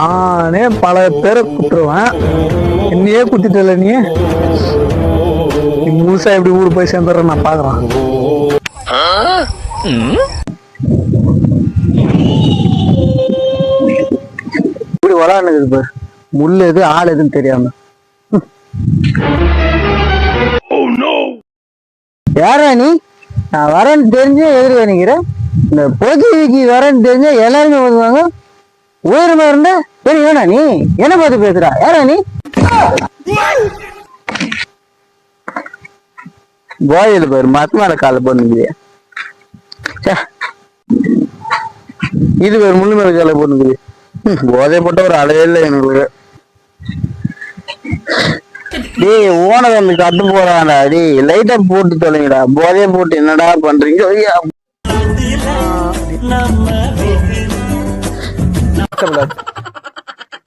நானே பல பேரை குத்துருவேன், என்னையே குத்திட்டல நீ முழுசா எப்படி ஊரு போய் சேர்ந்துடுற நான் பாக்குறேன். இப்படி விளாடுனது பாரு, முள்ளு எது ஆள் எதுன்னு தெரியாம. யாரா நீ? நான் வரேன்னு தெரிஞ்சு எதிர்க்க நினைக்கிறேன். இந்த பொதுவிக்கு வரேன்னு தெரிஞ்சா எல்லாருமே வருவாங்க. உயரமா இருந்தா சரி. வேணா நீ என்ன பார்த்து பேசுறா? யாரா நீ? போயில பேரு மத்த மேல கால போனுக்குது. இது பேர் முள்ளு மேல கால போனுக்குது. போதை போட்ட ஒரு அளவே இல்லை எனக்கு. டேய் ஓனர் வந்து கட்டு போறான்டா. டேய் லைட்டா போட்டு தொலைங்கடா. போதைய போட்டு என்னடா பண்றீங்க? ஐயா